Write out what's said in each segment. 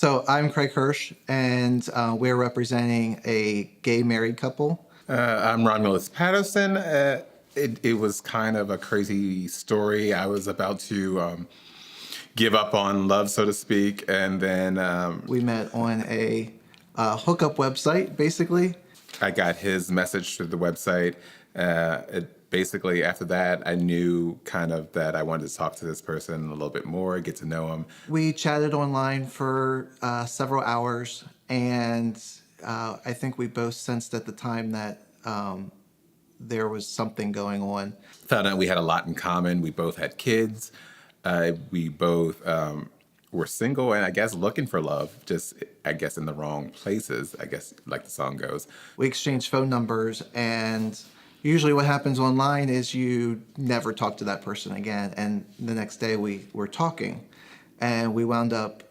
So I'm Kraig Hursh, and we're representing a gay married couple. I'm Romulus Patterson. It was kind of a crazy story. I was about to give up on love, so to speak, and then We met on a hookup website, basically. I got his message through the website. Basically, after that, I knew kind of that I wanted to talk to this person a little bit more, get to know him. We chatted online for several hours, and I think we both sensed at the time that there was something going on. Found out we had a lot in common. We both had kids. We both were single and I guess looking for love, just I guess in the wrong places, I guess like the song goes. We exchanged phone numbers, and usually what happens online is you never talk to that person again. And the next day we were talking, and we wound up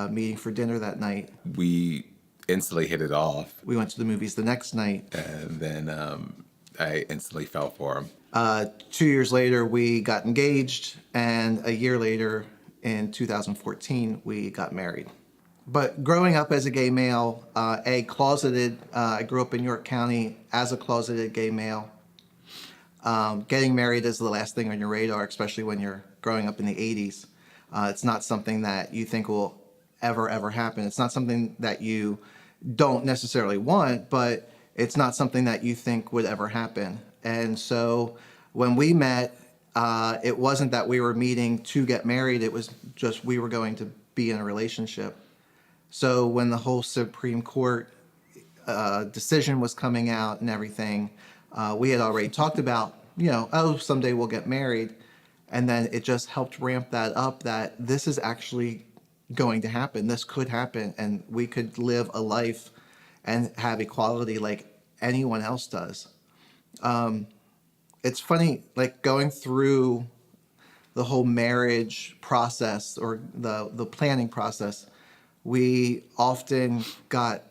meeting for dinner that night. We instantly hit it off. We went to the movies the next night. And then I instantly fell for him. 2 years later, we got engaged, and a year later, in 2014, we got married. But growing up as a gay male, I grew up in York County as a closeted gay male. Getting married is the last thing on your radar, especially when you're growing up in the 80s. It's not something that you think will ever happen. It's not something that you don't necessarily want, but it's not something that you think would ever happen. And so when we met, it wasn't that we were meeting to get married. It was just we were going to be in a relationship. So when the whole Supreme Court decision was coming out and everything, we had already talked about, someday we'll get married. And then it just helped ramp that up, that this is actually going to happen. This could happen, and we could live a life and have equality like anyone else does. It's funny, like going through the whole marriage process or the planning process, we often got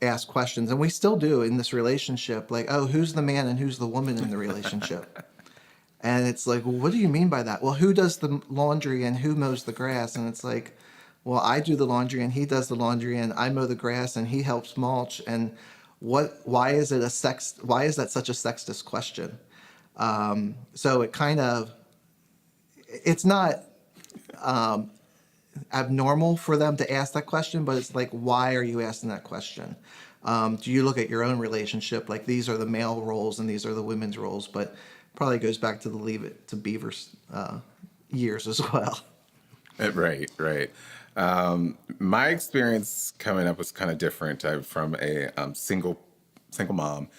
asked questions, and we still do in this relationship, like, oh, who's the man and who's the woman in the relationship? And it's like, well, what do you mean by that? Well, who does the laundry and who mows the grass? And it's like, well, I do the laundry and he does the laundry, and I mow the grass and he helps mulch. And why is that such a sexist question? So it's not abnormal for them to ask that question, but it's like, why are you asking that question? Do you look at your own relationship like these are the male roles and these are the women's roles? But probably goes back to the Leave It to Beaver's years as well. Right. My experience coming up was kind of different. I'm from a single mom.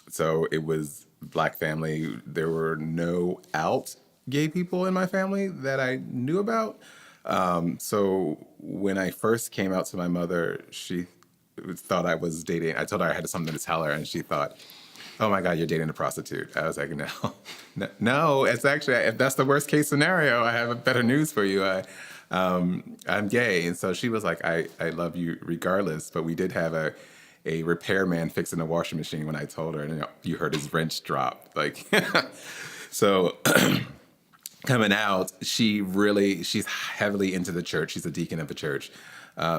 So it was Black family. There were no out gay people in my family that I knew about. So when I first came out to my mother, she thought I was dating. I told her I had something to tell her, and she thought, oh my God, you're dating a prostitute. I was like, no, it's actually, if that's the worst case scenario, I have better news for you. I'm gay. And so she was like, I love you regardless. But we did have a repairman fixing the washing machine when I told her, and you heard his wrench drop. Like, so coming out, she's heavily into the church. She's a deacon of the church.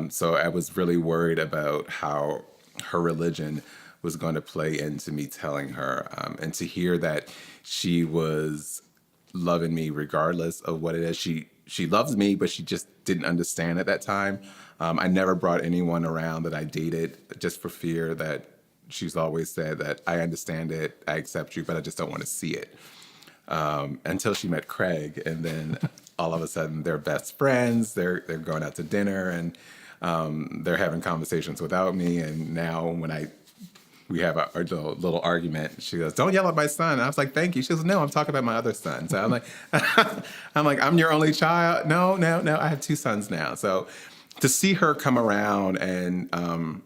So I was really worried about how her religion was going to play into me telling her, and to hear that she was loving me regardless of what it is. She loves me, but she just didn't understand at that time. I never brought anyone around that I dated just for fear that she's always said that I understand it, I accept you, but I just don't want to see it. Until she met Kraig, and then all of a sudden they're best friends. They're going out to dinner, and they're having conversations without me. And now when we have a little argument, she goes, "Don't yell at my son." And I was like, "Thank you." She goes, "No, I'm talking about my other son." So I'm like, "I'm your only child." No, I have two sons now. So to see her come around, and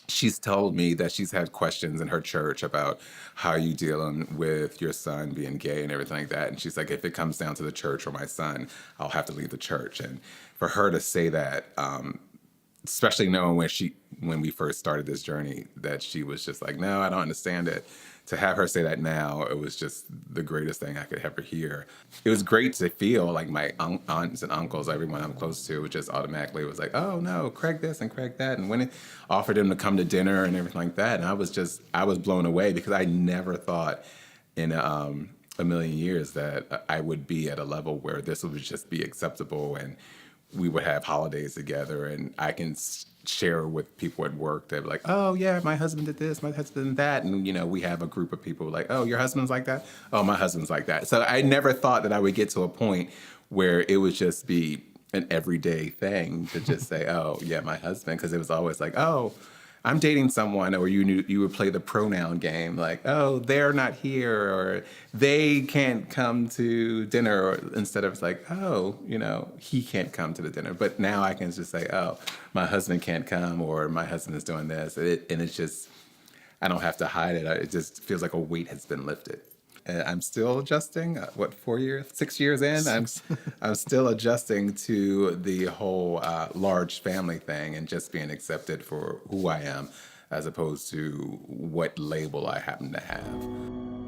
she's told me that she's had questions in her church about how you dealing with your son being gay and everything like that. And she's like, if it comes down to the church or my son, I'll have to leave the church. And for her to say that, especially knowing when we first started this journey that she was just like, no, I don't understand it. To have her say that now, it was just the greatest thing I could ever hear. It was great to feel like my aunts and uncles, everyone I'm close to, just automatically was like, oh no, Kraig this and Kraig that. And when it offered him to come to dinner and everything like that, and I was blown away because I never thought in a million years that I would be at a level where this would just be acceptable and we would have holidays together and I can share with people at work that be like, oh yeah, my husband did this, my husband did that. And we have a group of people like, oh, your husband's like that? Oh, my husband's like that. So I never thought that I would get to a point where it would just be an everyday thing to just say, oh yeah, my husband. Because it was always like, oh, I'm dating someone, or you would play the pronoun game, like, oh, they're not here, or they can't come to dinner, or instead of it's like, oh, he can't come to the dinner. But now I can just say, oh, my husband can't come, or my husband is doing this, and it's just, I don't have to hide it. It just feels like a weight has been lifted. I'm still adjusting. 6 years in, I'm still adjusting to the whole large family thing and just being accepted for who I am, as opposed to what label I happen to have.